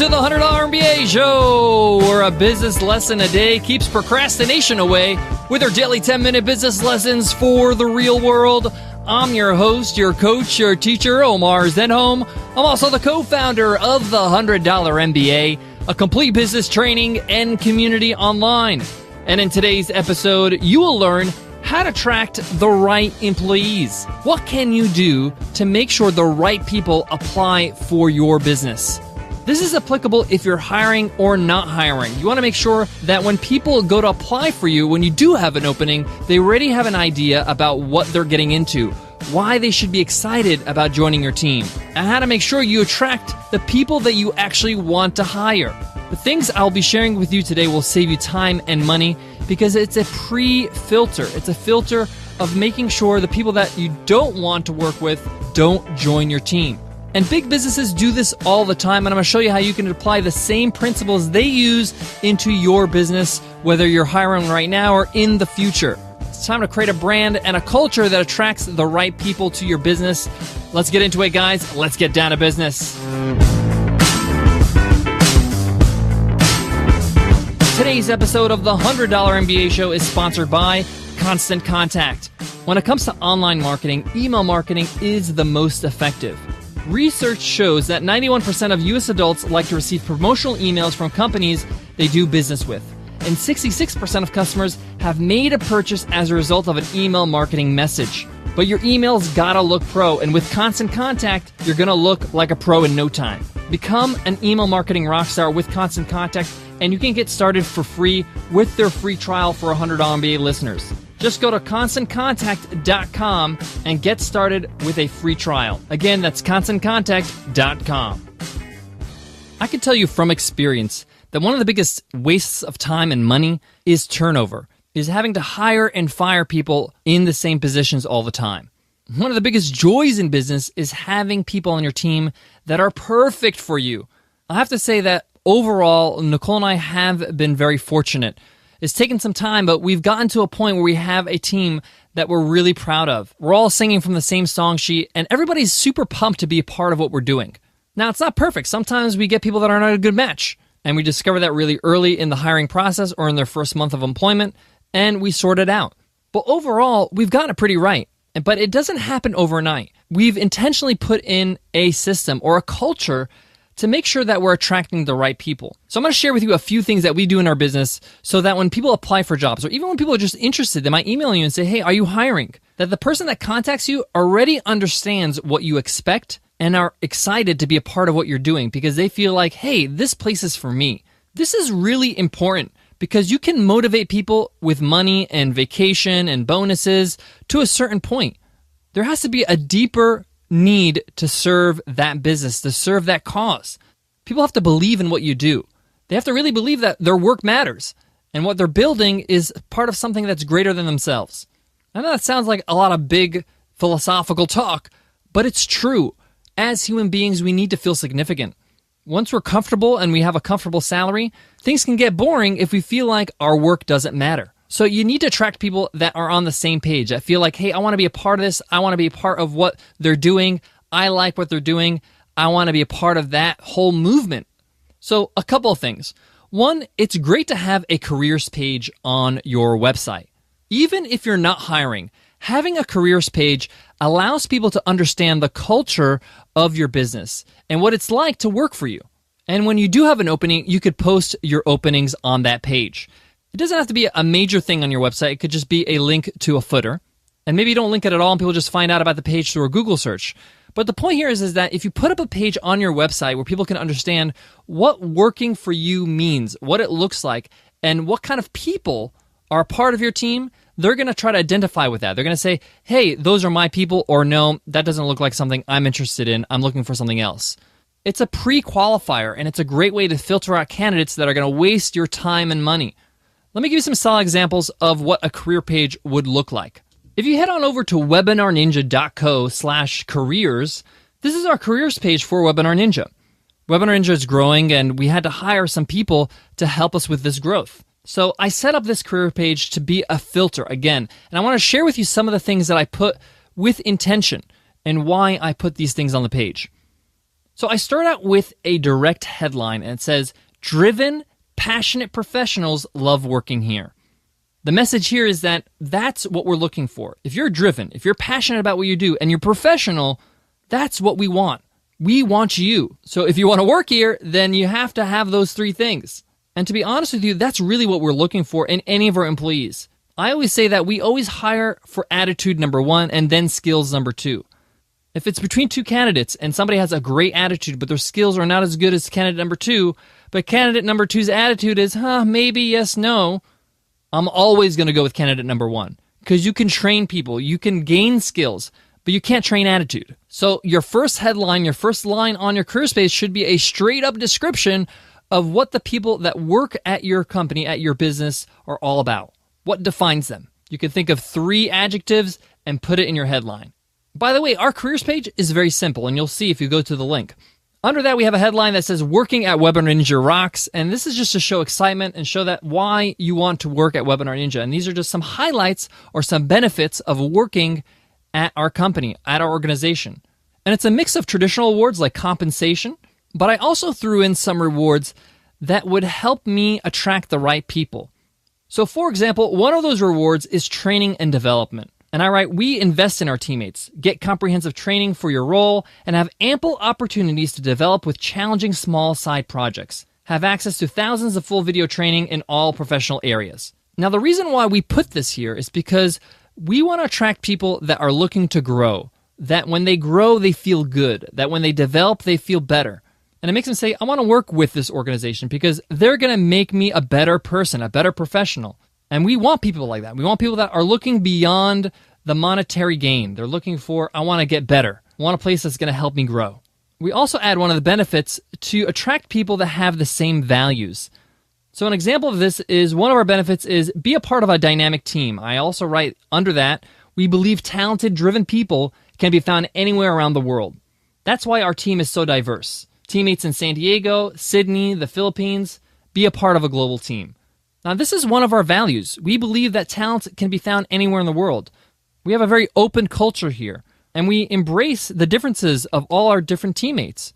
to the $100 MBA Show, where a business lesson a day keeps procrastination away with our daily 10-minute business lessons for the real world. I'm your host, your coach, your teacher, Omar Zenhom. I'm also the co-founder of the $100 MBA, a complete business training and community online. And in today's episode, you will learn how to attract the right employees. What can you do to make sure the right people apply for your business? This is applicable if you're hiring or not hiring. You want to make sure that when people go to apply for you, when you do have an opening, they already have an idea about what they're getting into, why they should be excited about joining your team, and how to make sure you attract the people that you actually want to hire. The things I'll be sharing with you today will save you time and money because it's a pre-filter. It's a filter of making sure the people that you don't want to work with don't join your team. And big businesses do this all the time, and I'm going to show you how you can apply the same principles they use into your business, whether you're hiring right now or in the future. It's time to create a brand and a culture that attracts the right people to your business. Let's get into it, guys. Let's get down to business. Today's episode of the $100 MBA Show is sponsored by Constant Contact. When it comes to online marketing, email marketing is the most effective. Research shows that 91% of U.S. adults like to receive promotional emails from companies they do business with. And 66% of customers have made a purchase as a result of an email marketing message. But your email's gotta look pro, and with Constant Contact, you're gonna look like a pro in no time. Become an email marketing rockstar with Constant Contact, and you can get started for free with their free trial for $100 MBA listeners. Just go to ConstantContact.com and get started with a free trial. Again, that's ConstantContact.com. I can tell you from experience that one of the biggest wastes of time and money is turnover, is having to hire and fire people in the same positions all the time. One of the biggest joys in business is having people on your team that are perfect for you. I have to say that overall, Nicole and I have been very fortunate. It's taken some time, but we've gotten to a point where we have a team that we're really proud of. We're all singing from the same song sheet, and everybody's super pumped to be a part of what we're doing. Now, it's not perfect. Sometimes we get people that are not a good match, and we discover that really early in the hiring process or in their first month of employment, and we sort it out. But overall, we've gotten it pretty right. But it doesn't happen overnight. We've intentionally put in a system or a culture to make sure that we're attracting the right people. So I'm going to share with you a few things that we do in our business so that when people apply for jobs, or even when people are just interested, they might email you and say, hey, are you hiring? That the person that contacts you already understands what you expect and are excited to be a part of what you're doing because they feel like, hey, this place is for me. This is really important because you can motivate people with money and vacation and bonuses to a certain point. There has to be a deeper need to serve that business, to serve that cause. People have to believe in what you do. They have to really believe that their work matters and what they're building is part of something that's greater than themselves. I know that sounds like a lot of big philosophical talk, but it's true. As human beings, we need to feel significant. Once we're comfortable and we have a comfortable salary, things can get boring if we feel like our work doesn't matter. So you need to attract people that are on the same page, that feel like, hey, I want to be a part of this. I want to be a part of what they're doing. I like what they're doing. I want to be a part of that whole movement. So a couple of things. One, it's great to have a careers page on your website. Even if you're not hiring, having a careers page allows people to understand the culture of your business and what it's like to work for you. And when you do have an opening, you could post your openings on that page. It doesn't have to be a major thing on your website. It could just be a link to a footer. And maybe you don't link it at all and people just find out about the page through a Google search. But the point here is that if you put up a page on your website where people can understand what working for you means, what it looks like, and what kind of people are a part of your team, they're going to try to identify with that. They're going to say, hey, those are my people, or no, that doesn't look like something I'm interested in. I'm looking for something else. It's a pre-qualifier, and it's a great way to filter out candidates that are going to waste your time and money. Let me give you some solid examples of what a career page would look like. If you head on over to webinarninja.co/careers, this is our careers page for Webinar Ninja. Webinar Ninja is growing, and we had to hire some people to help us with this growth. So I set up this career page to be a filter again, and I want to share with you some of the things that I put with intention and why I put these things on the page. So I start out with a direct headline, and it says, "Driven, passionate professionals love working here." The message here is that that's what we're looking for. If you're driven, if you're passionate about what you do, and you're professional, that's what we want. We want you. So if you want to work here, then you have to have those three things. And to be honest with you, that's really what we're looking for in any of our employees. I always say that we always hire for attitude number one and then skills number two. If it's between two candidates and somebody has a great attitude, but their skills are not as good as candidate number two, but candidate number two's attitude is, maybe, yes, no, I'm always going to go with candidate number one. Because you can train people, you can gain skills, but you can't train attitude. So your first headline, your first line on your career space should be a straight up description of what the people that work at your company, at your business, are all about. What defines them? You can think of 3 adjectives and put it in your headline. By the way, our careers page is very simple, and you'll see if you go to the link. Under that, we have a headline that says, "Working at Webinar Ninja rocks," and this is just to show excitement and show that why you want to work at Webinar Ninja. And these are just some highlights or some benefits of working at our company, at our organization. And it's a mix of traditional awards like compensation, but I also threw in some rewards that would help me attract the right people. So for example, one of those rewards is training and development. And I write, "We invest in our teammates, get comprehensive training for your role, and have ample opportunities to develop with challenging small side projects. Have access to thousands of full video training in all professional areas." Now the reason why we put this here is because we want to attract people that are looking to grow, that when they grow, they feel good, that when they develop, they feel better. And it makes them say, I want to work with this organization because they're going to make me a better person, a better professional. And we want people like that. We want people that are looking beyond the monetary gain. They're looking for, I want to get better. I want a place that's going to help me grow. We also add one of the benefits to attract people that have the same values. So an example of this is one of our benefits is be a part of a dynamic team. I also write under that, we believe talented, driven people can be found anywhere around the world. That's why our team is so diverse. Teammates in San Diego, Sydney, the Philippines, be a part of a global team. Now, this is one of our values. We believe that talent can be found anywhere in the world. We have a very open culture here, and we embrace the differences of all our different teammates.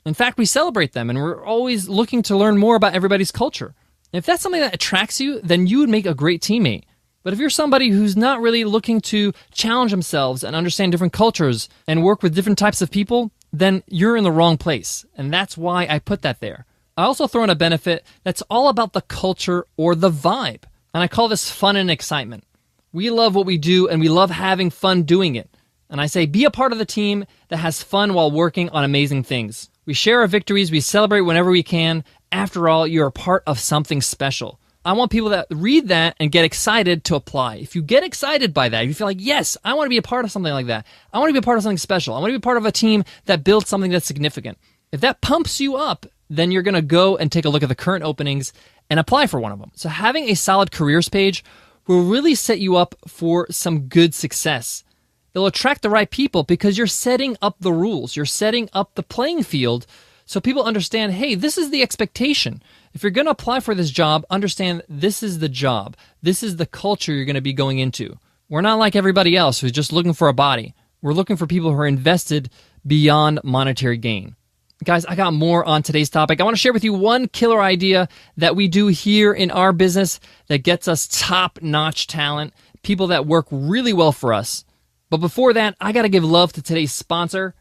In fact, we celebrate them, and we're always looking to learn more about everybody's culture. If that's something that attracts you, then you would make a great teammate. But if you're somebody who's not really looking to challenge themselves and understand different cultures and work with different types of people, then you're in the wrong place. And that's why I put that there. I also throw in a benefit that's all about the culture or the vibe. And I call this fun and excitement. We love what we do and we love having fun doing it. And I say, be a part of the team that has fun while working on amazing things. We share our victories, we celebrate whenever we can. After all, you're a part of something special. I want people that read that and get excited to apply. If you get excited by that, if you feel like, yes, I want to be a part of something like that. I want to be a part of something special. I want to be a part of a team that builds something that's significant. If that pumps you up, then you're going to go and take a look at the current openings and apply for one of them. So having a solid careers page will really set you up for some good success. It'll attract the right people because you're setting up the rules. You're setting up the playing field so people understand, hey, this is the expectation. If you're going to apply for this job, understand this is the job. This is the culture you're going to be going into. We're not like everybody else who's just looking for a body. We're looking for people who are invested beyond monetary gain. Guys, I got more on today's topic. I want to share with you one killer idea that we do here in our business that gets us top-notch talent, people that work really well for us. But before that, I got to give love to today's sponsor,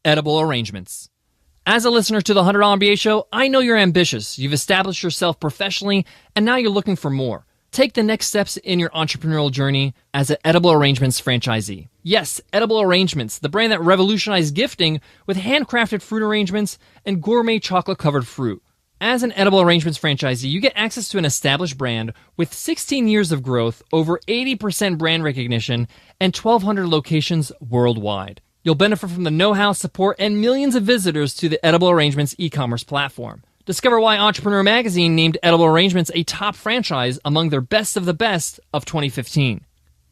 Edible Arrangements. As a listener to the $100 MBA Show, I know you're ambitious. You've established yourself professionally, and now you're looking for more. Take the next steps in your entrepreneurial journey as an Edible Arrangements franchisee. Yes, Edible Arrangements, the brand that revolutionized gifting with handcrafted fruit arrangements and gourmet chocolate-covered fruit. As an Edible Arrangements franchisee, you get access to an established brand with 16 years of growth, over 80% brand recognition, and 1,200 locations worldwide. You'll benefit from the know-how, support, and millions of visitors to the Edible Arrangements e-commerce platform. Discover why Entrepreneur Magazine named Edible Arrangements a top franchise among their best of the best of 2015.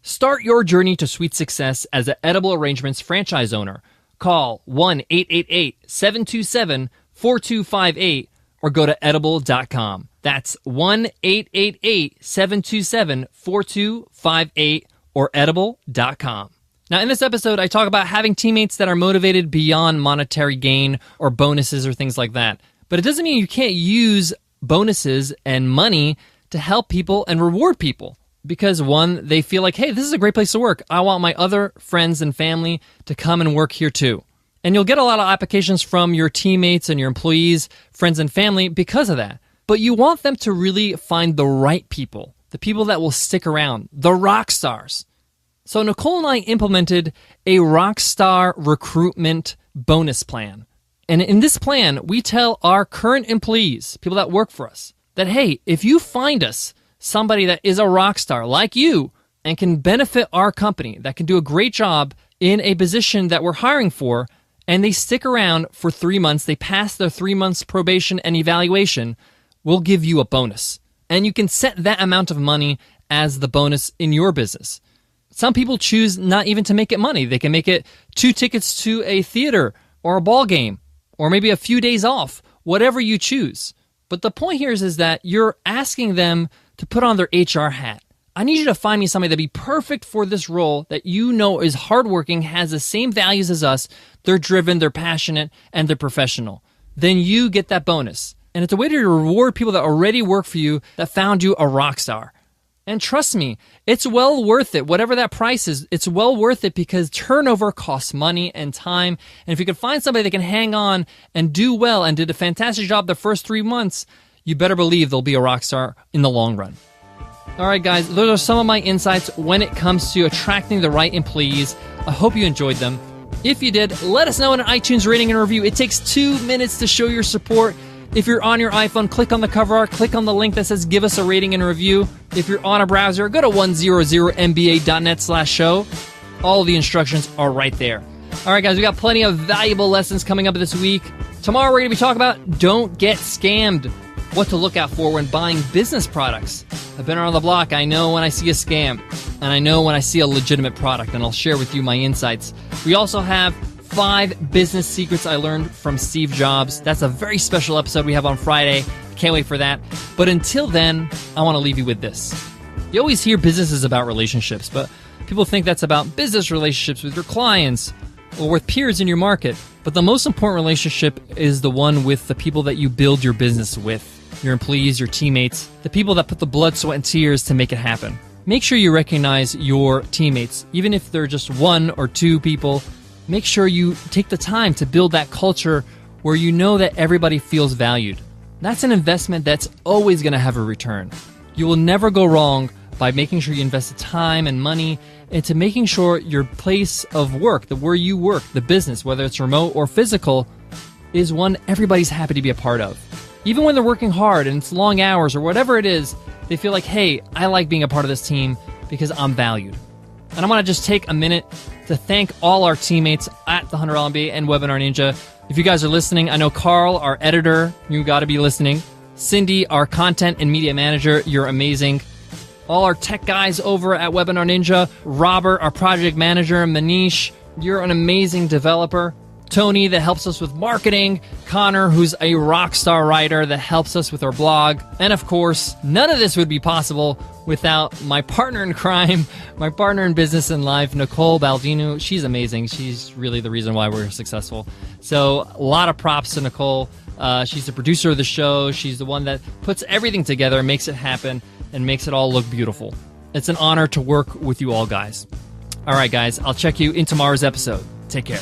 Start your journey to sweet success as an Edible Arrangements franchise owner. Call 1-888-727-4258 or go to edible.com. That's 1-888-727-4258 or edible.com. Now, in this episode, I talk about having teammates that are motivated beyond monetary gain or bonuses or things like that. But it doesn't mean you can't use bonuses and money to help people and reward people. Because one, they feel like, hey, this is a great place to work. I want my other friends and family to come and work here too. And you'll get a lot of applications from your teammates and your employees, friends and family because of that. But you want them to really find the right people, the people that will stick around, the rock stars. So Nicole and I implemented a rock star recruitment bonus plan. And in this plan, we tell our current employees, people that work for us, that, hey, if you find us somebody that is a rock star like you and can benefit our company, that can do a great job in a position that we're hiring for, and they stick around for 3 months, they pass their 3 months probation and evaluation, we'll give you a bonus. And you can set that amount of money as the bonus in your business. Some people choose not even to make it money. They can make it 2 tickets to a theater or a ball game, or maybe a few days off, whatever you choose. But the point here is that you're asking them to put on their HR hat. I need you to find me somebody that'd be perfect for this role that you know is hardworking, has the same values as us, they're driven, they're passionate, and they're professional. Then you get that bonus. And it's a way to reward people that already work for you that found you a rock star. And trust me, it's well worth it. Whatever that price is, it's well worth it because turnover costs money and time. And if you can find somebody that can hang on and do well and did a fantastic job the first 3 months, you better believe they'll be a rock star in the long run. All right, guys, those are some of my insights when it comes to attracting the right employees. I hope you enjoyed them. If you did, let us know in an iTunes rating and review. It takes 2 minutes to show your support. If you're on your iPhone, click on the cover art, click on the link that says give us a rating and review. If you're on a browser, go to 100mba.net/show. All of the instructions are right there. All right, guys, we got plenty of valuable lessons coming up this week. Tomorrow, we're going to be talking about don't get scammed, what to look out for when buying business products. I've been around the block. I know when I see a scam, and I know when I see a legitimate product, and I'll share with you my insights. We also have 5 business secrets I learned from Steve Jobs. That's a very special episode we have on Friday. Can't wait for that. But until then, I want to leave you with this. You always hear business is about relationships, but people think that's about business relationships with your clients or with peers in your market. But the most important relationship is the one with the people that you build your business with, your employees, your teammates, the people that put the blood, sweat, and tears to make it happen. Make sure you recognize your teammates, even if they're just 1 or 2 people. Make sure you take the time to build that culture where you know that everybody feels valued. That's an investment that's always going to have a return. You will never go wrong by making sure you invest the time and money into making sure your place of work, where you work, the business, whether it's remote or physical, is one everybody's happy to be a part of. Even when they're working hard and it's long hours or whatever it is, they feel like, hey, I like being a part of this team because I'm valued. And I want to just take a minute to thank all our teammates at the $100 MBA and Webinar Ninja. If you guys are listening, I know Carl, our editor, you got to be listening. Cindy, our content and media manager, you're amazing. All our tech guys over at Webinar Ninja. Robert, our project manager. Manish, you're an amazing developer. Tony, that helps us with marketing. Connor, who's a rock star writer that helps us with our blog. And of course, none of this would be possible without my partner in crime, my partner in business and life, Nicole Baldino. She's amazing. She's really the reason why we're successful. So a lot of props to Nicole. She's the producer of the show. She's the one that puts everything together, makes it happen, and makes it all look beautiful. It's an honor to work with you all, guys. All right, guys, I'll check you in tomorrow's episode. Take care.